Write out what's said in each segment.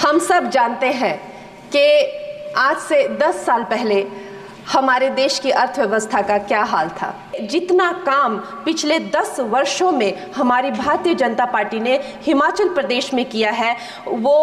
हम सब जानते हैं कि आज से 10 साल पहले हमारे देश की अर्थव्यवस्था का क्या हाल था। जितना काम पिछले 10 वर्षों में हमारी भारतीय जनता पार्टी ने हिमाचल प्रदेश में किया है, वो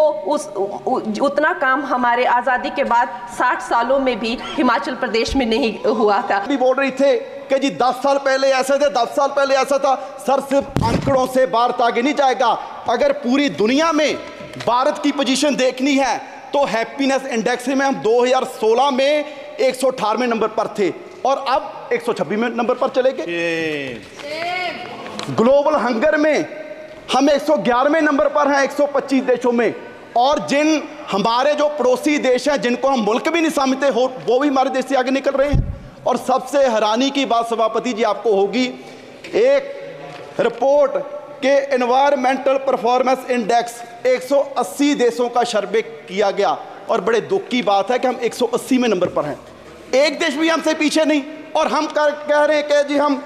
उतना काम हमारे आज़ादी के बाद 60 सालों में भी हिमाचल प्रदेश में नहीं हुआ था। भी बोल रही थे कि जी 10 साल पहले ऐसे थे, 10 साल पहले ऐसा था। सर, सिर्फ आंकड़ों से भारत आगे नहीं जाएगा। अगर पूरी दुनिया में भारत की पोजीशन देखनी है तो हैप्पीनेस इंडेक्स में हम 2016 में 118वें नंबर पर थे और अब 126वें नंबर पर चले गए। ग्लोबल हंगर में हम 111वें नंबर पर हैं 125 देशों में। और जिन हमारे जो पड़ोसी देश हैं जिनको हम मुल्क भी नहीं समझते हो, वो भी हमारे देश से आगे निकल रहे हैं। और सबसे हैरानी की बात सभापति जी आपको होगी, एक रिपोर्ट के एनवायरमेंटल परफॉर्मेंस इंडेक्स 180 देशों का सर्वे किया गया और बड़े दुख की बात है कि हम 180वें नंबर पर हैं। एक देश भी हमसे पीछे नहीं। और हम कह रहे हैं कि जी हम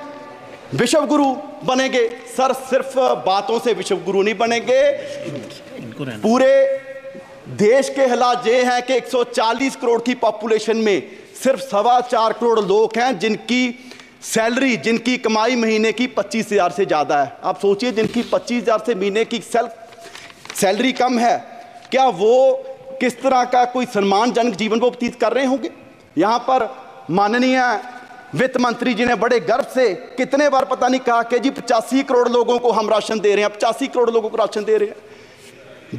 विश्व गुरु बनेंगे। सर, सिर्फ बातों से विश्व गुरु नहीं बनेंगे। पूरे देश के हालात ये हैं कि 140 करोड़ की पॉपुलेशन में सिर्फ 4.25 करोड़ लोग हैं जिनकी सैलरी, जिनकी कमाई महीने की 25,000 से ज़्यादा है। आप सोचिए, जिनकी 25,000 से महीने की सैलरी कम है, क्या वो किस तरह का कोई सम्मानजनक जीवन वो व्यतीत कर रहे होंगे। यहाँ पर माननीय वित्त मंत्री जी ने बड़े गर्व से कितने बार पता नहीं कहा कि जी 85 करोड़ लोगों को हम राशन दे रहे हैं, 85 करोड़ लोगों को राशन दे रहे हैं।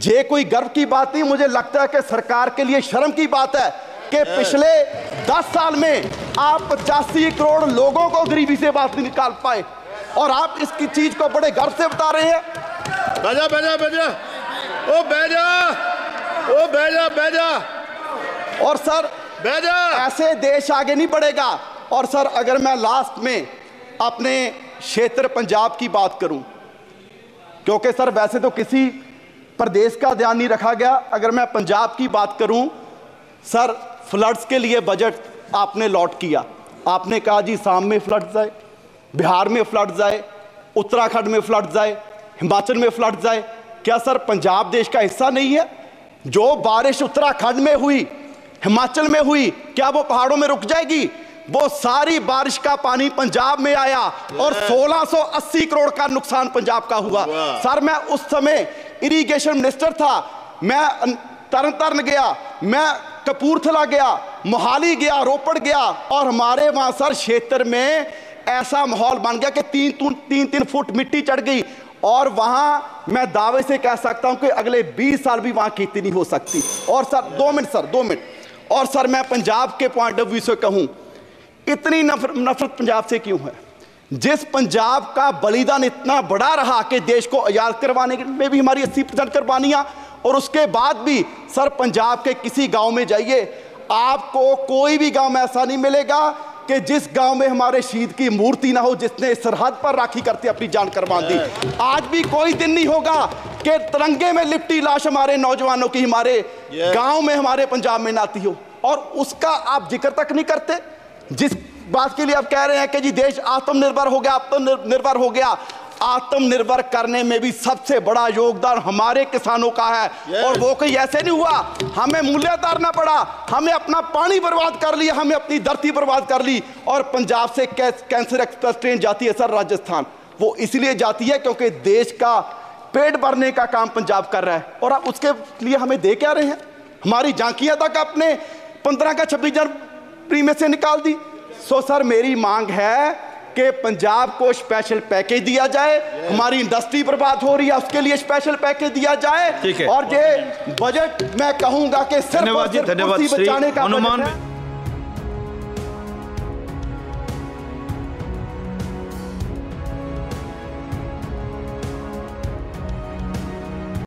ये कोई गर्व की बात नहीं, मुझे लगता है कि सरकार के लिए शर्म की बात है कि पिछले 10 साल में आप 85 करोड़ लोगों को गरीबी से बाहर निकाल पाए और आप इसकी चीज को बड़े गर्व से बता रहे हैं। बैजा बैजा बैजा ओ बैजा ओ बैजा बैजा। और सर, बैजा, ऐसे देश आगे नहीं बढ़ेगा। और सर, अगर मैं लास्ट में अपने क्षेत्र पंजाब की बात करूं, क्योंकि सर वैसे तो किसी प्रदेश का ध्यान नहीं रखा गया, अगर मैं पंजाब की बात करूं, सर फ्लड्स के लिए बजट आपने लॉट किया। आपने कहा जी साम में फ्लड्स आए, बिहार में फ्लड्स आए, उत्तराखंड में फ्लड्स आए, हिमाचल में फ्लड्स आए। क्या सर पंजाब देश का हिस्सा नहीं है? जो बारिश उत्तराखंड में हुई, हिमाचल में हुई, क्या वो पहाड़ों में रुक जाएगी? वो सारी बारिश का पानी पंजाब में आया और 1680 करोड़ का नुकसान पंजाब का हुआ। सर, मैं उस समय इरिगेशन मिनिस्टर था, मैं तरन गया, मैं कपूरथला गया, मोहाली गया, रोपड़ गया और हमारे वहां सर क्षेत्र में ऐसा माहौल बन गया कि 3 फुट मिट्टी चढ़ गई। और वहां मैं दावे से कह सकता हूं कि अगले 20 साल भी वहां खेती नहीं हो सकती। और सर 2 मिनट। और सर, मैं पंजाब के पॉइंट ऑफ व्यू से कहूं, इतनी नफरत पंजाब से क्यों है? जिस पंजाब का बलिदान इतना बड़ा रहा कि देश को आजाद करवाने में भी हमारी 80% कुर्बानियां, और उसके बाद भी सर पंजाब के किसी गांव में जाइए, आपको कोई भी गांव में ऐसा नहीं मिलेगा कि जिस गांव में हमारे शहीद की मूर्ति ना हो, जिसने सरहद पर राखी करते अपनी जान कुर्बान दी। आज भी कोई दिन नहीं होगा कि तिरंगे में लिपटी लाश हमारे नौजवानों की हमारे गांव में, हमारे पंजाब में ना आती हो। और उसका आप जिक्र तक नहीं करते। जिस बात के लिए आप कह रहे हैं कि जी देश आत्मनिर्भर हो गया, आत्मनिर्भर हो गया, आत्मनिर्भर करने में भी सबसे बड़ा योगदान हमारे किसानों का है। और वो कोई ऐसे नहीं हुआ, हमें मूल्य उतारना पड़ा, हमें अपना पानी बर्बाद कर लिया, हमें अपनी धरती बर्बाद कर ली। और पंजाब से कैंसर एक्सप्रेस ट्रेन जाती है सर राजस्थान, वो इसलिए जाती है क्योंकि देश का पेट भरने का काम पंजाब कर रहा है। और आप उसके लिए हमें दे क्या रहे हैं? हमारी झांकियां तक आपने 15 का 26 जनवरी में से निकाल दी। सो सर, मेरी मांग है कि पंजाब को स्पेशल पैकेज दिया जाए। हमारी इंडस्ट्री बर्बाद हो रही है, उसके लिए स्पेशल पैकेज दिया जाए। और ये बजट मैं कहूंगा कि सिर्फ बचाने का